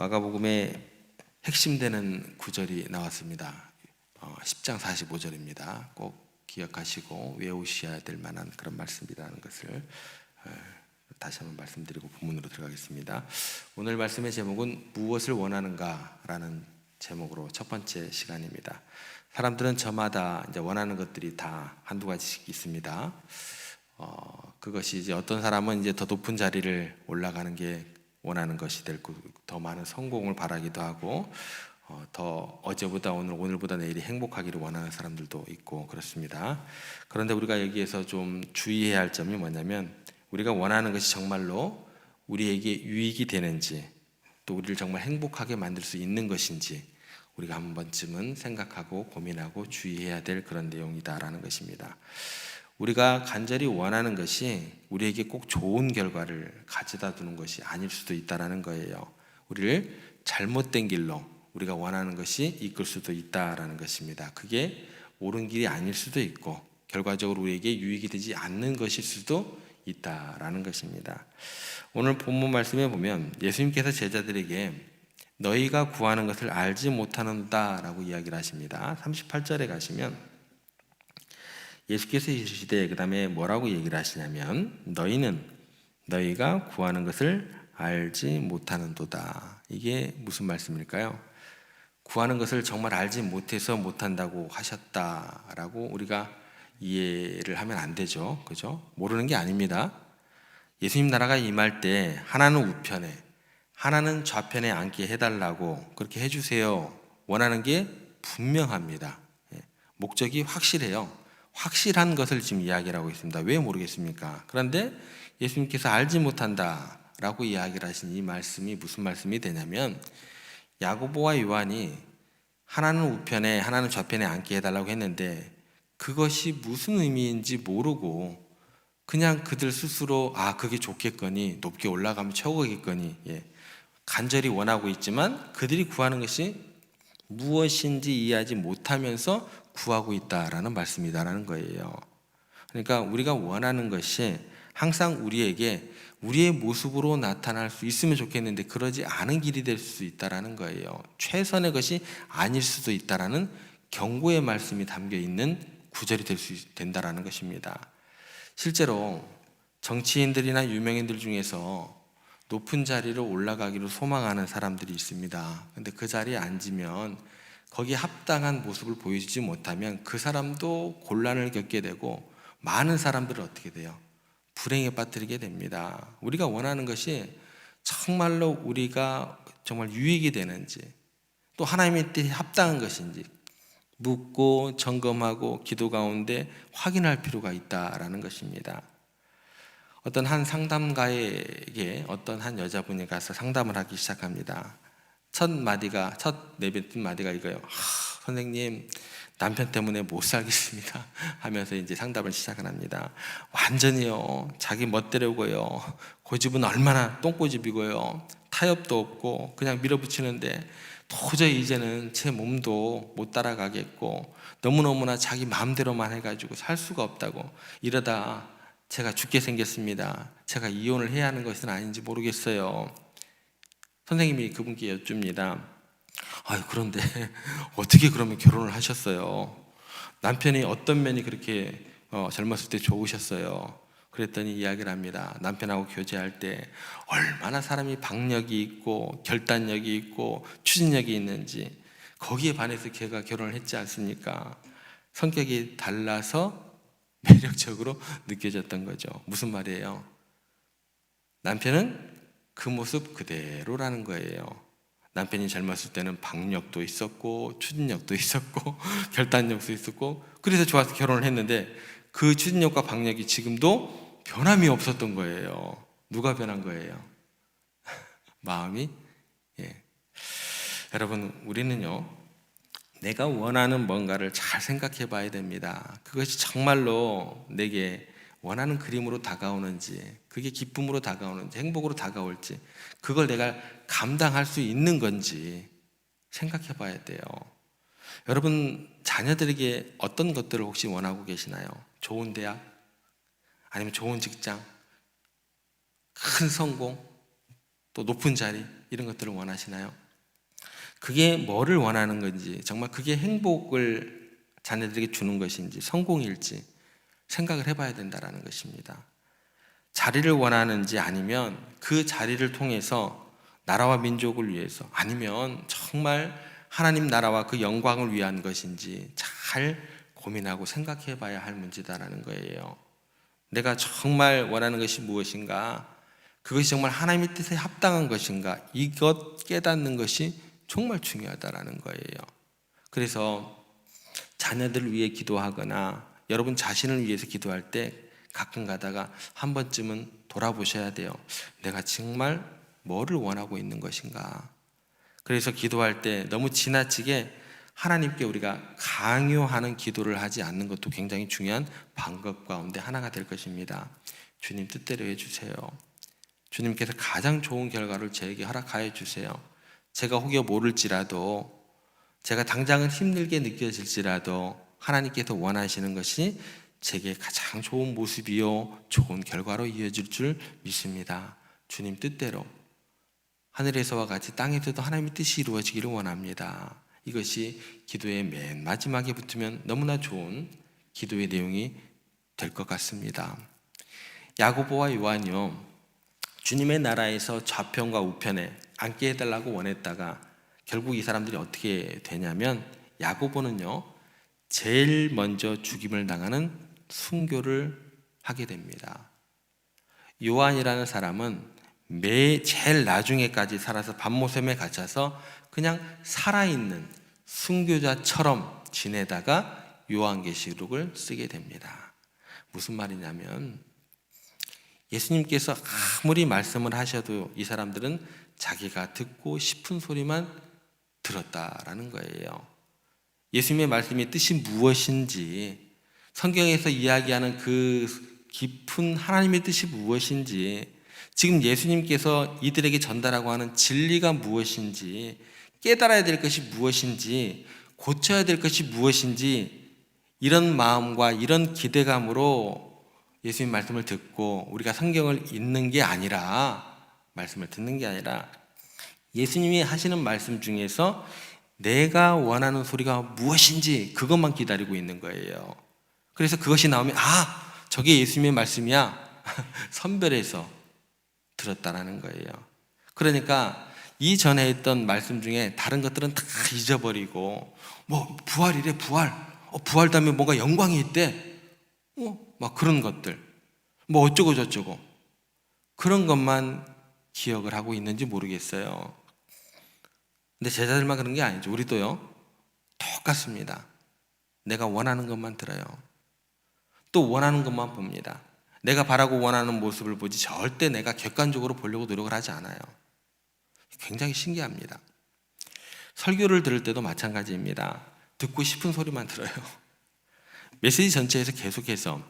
마가복음의 핵심되는 구절이 나왔습니다. 10장 45절입니다. 꼭 기억하시고 외우셔야 될 만한 그런 말씀이라는 것을 다시 한번 말씀드리고 본문으로 들어가겠습니다. 오늘 말씀의 제목은 무엇을 원하는가라는 제목으로 첫 번째 시간입니다. 사람들은 저마다 이제 원하는 것들이 다 한두 가지씩 있습니다. 그것이 이제 어떤 사람은 이제 더 높은 자리를 올라가는 게 원하는 것이 되고, 더 많은 성공을 바라기도 하고, 더 어제보다 오늘보다 내일이 행복하기를 원하는 사람들도 있고 그렇습니다. 그런데 우리가 여기에서 좀 주의해야 할 점이 뭐냐면, 우리가 원하는 것이 정말로 우리에게 유익이 되는지, 또 우리를 정말 행복하게 만들 수 있는 것인지 우리가 한 번쯤은 생각하고 고민하고 주의해야 될 그런 내용이다라는 것입니다. 우리가 간절히 원하는 것이 우리에게 꼭 좋은 결과를 가져다 두는 것이 아닐 수도 있다라는 거예요. 우리를 잘못된 길로 우리가 원하는 것이 이끌 수도 있다라는 것입니다. 그게 옳은 길이 아닐 수도 있고, 결과적으로 우리에게 유익이 되지 않는 것일 수도 있다라는 것입니다. 오늘 본문 말씀에 보면 예수님께서 제자들에게 너희가 구하는 것을 알지 못하는다 라고 이야기를 하십니다. 38절에 가시면 예수께서 이르시되, 그 다음에 뭐라고 얘기를 하시냐면, 너희가 구하는 것을 알지 못하는도다. 이게 무슨 말씀일까요? 구하는 것을 정말 알지 못해서 못한다고 하셨다라고 우리가 이해를 하면 안 되죠. 그죠? 모르는 게 아닙니다. 예수님 나라가 임할 때 하나는 우편에, 하나는 좌편에 앉게 해달라고 그렇게 해주세요. 원하는 게 분명합니다. 목적이 확실해요. 확실한 것을 지금 이야기를 하고 있습니다. 왜 모르겠습니까? 그런데 예수님께서 알지 못한다라고 이야기를 하신 이 말씀이 무슨 말씀이 되냐면, 야고보와 요한이 하나는 우편에 하나는 좌편에 앉게 해달라고 했는데 그것이 무슨 의미인지 모르고 그냥 그들 스스로 그게 좋겠거니, 높게 올라가면 최고겠거니 간절히 원하고 있지만 그들이 구하는 것이 무엇인지 이해하지 못하면서 구하고 있다라는 말씀이다라는 거예요. 그러니까 우리가 원하는 것이 항상 우리에게 우리의 모습으로 나타날 수 있으면 좋겠는데 그러지 않은 길이 될 수 있다라는 거예요. 최선의 것이 아닐 수도 있다라는 경고의 말씀이 담겨 있는 구절이 된다라는 것입니다. 실제로 정치인들이나 유명인들 중에서 높은 자리로 올라가기를 소망하는 사람들이 있습니다. 근데 그 자리에 앉으면 거기에 합당한 모습을 보여주지 못하면 그 사람도 곤란을 겪게 되고, 많은 사람들은 어떻게 돼요? 불행에 빠뜨리게 됩니다. 우리가 원하는 것이 정말로 우리가 정말 유익이 되는지, 또 하나님의 뜻에 합당한 것인지 묻고 점검하고 기도 가운데 확인할 필요가 있다라는 것입니다. 어떤 한 상담가에게 어떤 한 여자분이 가서 상담을 하기 시작합니다. 첫 내뱉은 마디가 이거예요. 선생님, 남편 때문에 못 살겠습니다 하면서 이제 상담을 시작을 합니다. 완전히요, 자기 멋대로고요, 고집은 얼마나 똥고집이고요, 타협도 없고 그냥 밀어붙이는데 도저히 이제는 제 몸도 못 따라가겠고 너무너무나 자기 마음대로만 해가지고 살 수가 없다고, 이러다 제가 죽게 생겼습니다. 제가 이혼을 해야 하는 것은 아닌지 모르겠어요. 선생님이 그분께 여쭙니다. 그런데 어떻게 그러면 결혼을 하셨어요? 남편이 어떤 면이 그렇게 젊었을 때 좋으셨어요? 그랬더니 이야기를 합니다. 남편하고 교제할 때 얼마나 사람이 박력이 있고 결단력이 있고 추진력이 있는지, 거기에 반해서 걔가 결혼을 했지 않습니까? 성격이 달라서 매력적으로 느껴졌던 거죠. 무슨 말이에요? 남편은 그 모습 그대로라는 거예요. 남편이 젊었을 때는 박력도 있었고 추진력도 있었고 결단력도 있었고, 그래서 좋아서 결혼을 했는데 그 추진력과 박력이 지금도 변함이 없었던 거예요. 누가 변한 거예요? 마음이. 여러분, 우리는요, 내가 원하는 뭔가를 잘 생각해 봐야 됩니다. 그것이 정말로 내게 원하는 그림으로 다가오는지, 그게 기쁨으로 다가오는지, 행복으로 다가올지, 그걸 내가 감당할 수 있는 건지 생각해 봐야 돼요. 여러분, 자녀들에게 어떤 것들을 혹시 원하고 계시나요? 좋은 대학? 아니면 좋은 직장? 큰 성공? 또 높은 자리? 이런 것들을 원하시나요? 그게 뭐를 원하는 건지, 정말 그게 행복을 자녀들에게 주는 것인지 성공일지 생각을 해봐야 된다는 것입니다. 자리를 원하는지, 아니면 그 자리를 통해서 나라와 민족을 위해서, 아니면 정말 하나님 나라와 그 영광을 위한 것인지 잘 고민하고 생각해 봐야 할 문제다라는 거예요. 내가 정말 원하는 것이 무엇인가, 그것이 정말 하나님의 뜻에 합당한 것인가, 이것 깨닫는 것이 정말 중요하다라는 거예요. 그래서 자녀들을 위해 기도하거나 여러분 자신을 위해서 기도할 때 가끔 가다가 한 번쯤은 돌아보셔야 돼요. 내가 정말 뭐를 원하고 있는 것인가. 그래서 기도할 때 너무 지나치게 하나님께 우리가 강요하는 기도를 하지 않는 것도 굉장히 중요한 방법 가운데 하나가 될 것입니다. 주님 뜻대로 해주세요. 주님께서 가장 좋은 결과를 저에게 허락하여 주세요. 제가 혹여 모를지라도, 제가 당장은 힘들게 느껴질지라도 하나님께서 원하시는 것이 제게 가장 좋은 모습이요, 좋은 결과로 이어질 줄 믿습니다. 주님 뜻대로 하늘에서와 같이 땅에서도 하나님의 뜻이 이루어지기를 원합니다. 이것이 기도의 맨 마지막에 붙으면 너무나 좋은 기도의 내용이 될 것 같습니다. 야고보와 요한이요, 주님의 나라에서 좌편과 우편에 앉게 해달라고 원했다가 결국 이 사람들이 어떻게 되냐면, 야고보는요 제일 먼저 죽임을 당하는 순교를 하게 됩니다. 요한이라는 사람은 제일 나중에까지 살아서 밤모섬에 갇혀서 그냥 살아있는 순교자처럼 지내다가 요한계시록을 쓰게 됩니다. 무슨 말이냐면, 예수님께서 아무리 말씀을 하셔도 이 사람들은 자기가 듣고 싶은 소리만 들었다라는 거예요. 예수님의 말씀의 뜻이 무엇인지, 성경에서 이야기하는 그 깊은 하나님의 뜻이 무엇인지, 지금 예수님께서 이들에게 전달하고 하는 진리가 무엇인지, 깨달아야 될 것이 무엇인지, 고쳐야 될 것이 무엇인지, 이런 마음과 이런 기대감으로 예수님 말씀을 듣고 우리가 성경을 읽는 게 아니라, 말씀을 듣는 게 아니라 예수님이 하시는 말씀 중에서 내가 원하는 소리가 무엇인지 그것만 기다리고 있는 거예요. 그래서 그것이 나오면 저게 예수님의 말씀이야 선별해서 들었다라는 거예요. 그러니까 이전에 했던 말씀 중에 다른 것들은 다 잊어버리고, 뭐 부활이래, 부활 다음에 뭔가 영광이 있대, 막 그런 것들, 뭐 어쩌고 저쩌고, 그런 것만 기억을 하고 있는지 모르겠어요. 근데 제자들만 그런 게 아니죠. 우리도요 똑같습니다. 내가 원하는 것만 들어요. 또 원하는 것만 봅니다. 내가 바라고 원하는 모습을 보지 절대 내가 객관적으로 보려고 노력을 하지 않아요. 굉장히 신기합니다. 설교를 들을 때도 마찬가지입니다. 듣고 싶은 소리만 들어요. 메시지 전체에서 계속해서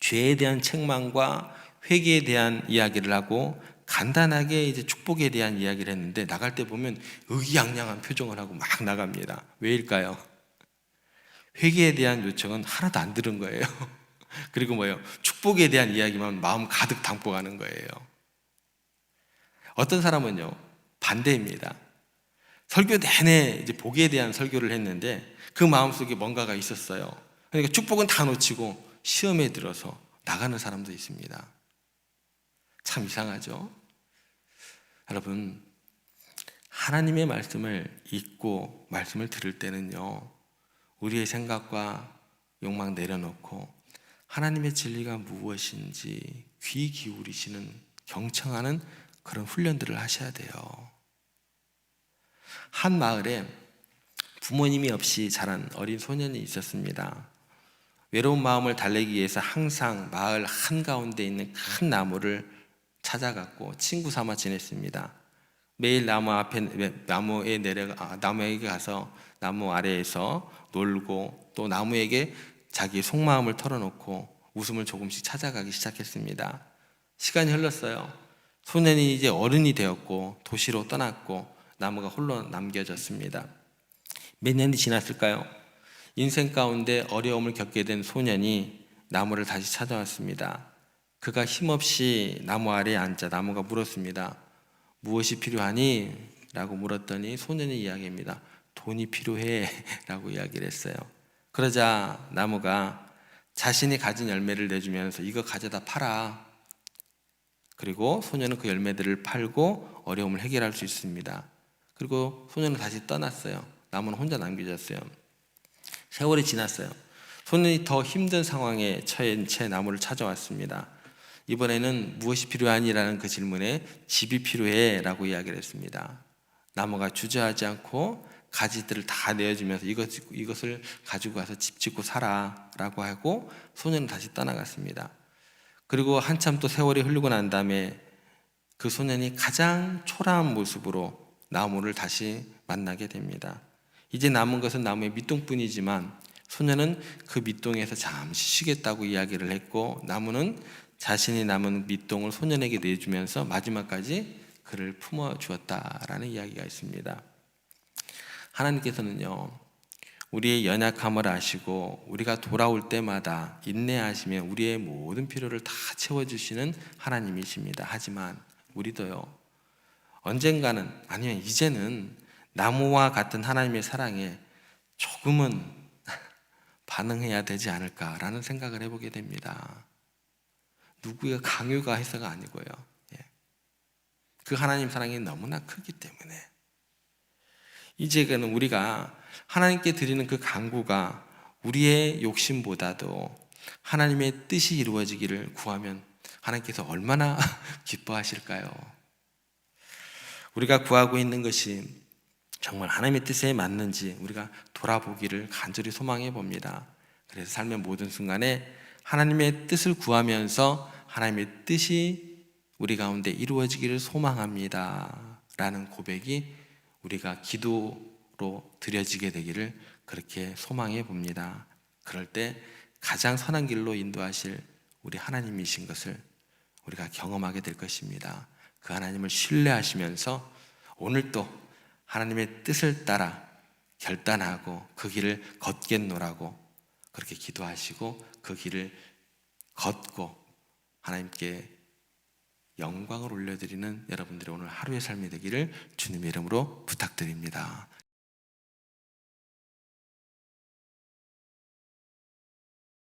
죄에 대한 책망과 회개에 대한 이야기를 하고 간단하게 이제 축복에 대한 이야기를 했는데, 나갈 때 보면 의기양양한 표정을 하고 막 나갑니다. 왜일까요? 회개에 대한 요청은 하나도 안 들은 거예요. 그리고 축복에 대한 이야기만 마음 가득 담고 가는 거예요. 어떤 사람은요 반대입니다. 설교 내내 이제 복에 대한 설교를 했는데 그 마음속에 뭔가가 있었어요. 그러니까 축복은 다 놓치고 시험에 들어서 나가는 사람도 있습니다. 참 이상하죠? 여러분, 하나님의 말씀을 읽고 말씀을 들을 때는요, 우리의 생각과 욕망 내려놓고 하나님의 진리가 무엇인지 귀 기울이시는, 경청하는 그런 훈련들을 하셔야 돼요. 한 마을에 부모님이 없이 자란 어린 소년이 있었습니다. 외로운 마음을 달래기 위해서 항상 마을 한가운데 있는 큰 나무를 찾아갔고 친구 삼아 지냈습니다. 매일 나무에게 가서 나무 아래에서 놀고, 또 나무에게 자기 속마음을 털어놓고 웃음을 조금씩 찾아가기 시작했습니다. 시간이 흘렀어요. 소년이 이제 어른이 되었고 도시로 떠났고 나무가 홀로 남겨졌습니다. 몇 년이 지났을까요? 인생 가운데 어려움을 겪게 된 소년이 나무를 다시 찾아왔습니다. 그가 힘없이 나무 아래에 앉자 나무가 물었습니다. 무엇이 필요하니? 라고 물었더니 소년이 이야기합니다. 돈이 필요해 라고 이야기를 했어요. 그러자 나무가 자신이 가진 열매를 내주면서 이거 가져다 팔아. 그리고 소년은 그 열매들을 팔고 어려움을 해결할 수 있습니다. 그리고 소년은 다시 떠났어요. 나무는 혼자 남겨졌어요. 세월이 지났어요. 소년이 더 힘든 상황에 처한 채 나무를 찾아왔습니다. 이번에는 무엇이 필요하니라는 그 질문에 집이 필요해 라고 이야기를 했습니다. 나무가 주저하지 않고 가지들을 다 내어주면서 이것을 가지고 가서 집 짓고 살아 라고 하고 소년은 다시 떠나갔습니다. 그리고 한참 또 세월이 흐르고 난 다음에 그 소년이 가장 초라한 모습으로 나무를 다시 만나게 됩니다. 이제 남은 것은 나무의 밑동뿐이지만 소년은 그 밑동에서 잠시 쉬겠다고 이야기를 했고 나무는 자신이 남은 밑동을 소년에게 내주면서 마지막까지 그를 품어주었다라는 이야기가 있습니다. 하나님께서는요, 우리의 연약함을 아시고 우리가 돌아올 때마다 인내하시며 우리의 모든 필요를 다 채워주시는 하나님이십니다. 하지만 우리도요, 언젠가는 아니면 이제는 나무와 같은 하나님의 사랑에 조금은 반응해야 되지 않을까라는 생각을 해보게 됩니다. 누구의 강요가 해서가 아니고요. 그 하나님 사랑이 너무나 크기 때문에 이제는 우리가 하나님께 드리는 그 간구가 우리의 욕심보다도 하나님의 뜻이 이루어지기를 구하면 하나님께서 얼마나 기뻐하실까요? 우리가 구하고 있는 것이 정말 하나님의 뜻에 맞는지 우리가 돌아보기를 간절히 소망해 봅니다. 그래서 삶의 모든 순간에 하나님의 뜻을 구하면서 하나님의 뜻이 우리 가운데 이루어지기를 소망합니다 라는 고백이 우리가 기도로 드려지게 되기를 그렇게 소망해 봅니다. 그럴 때 가장 선한 길로 인도하실 우리 하나님이신 것을 우리가 경험하게 될 것입니다. 그 하나님을 신뢰하시면서 오늘도 하나님의 뜻을 따라 결단하고 그 길을 걷겠노라고 그렇게 기도하시고 그 길을 걷고 하나님께 영광을 올려드리는 여러분들의 오늘 하루의 삶이 되기를 주님의 이름으로 부탁드립니다.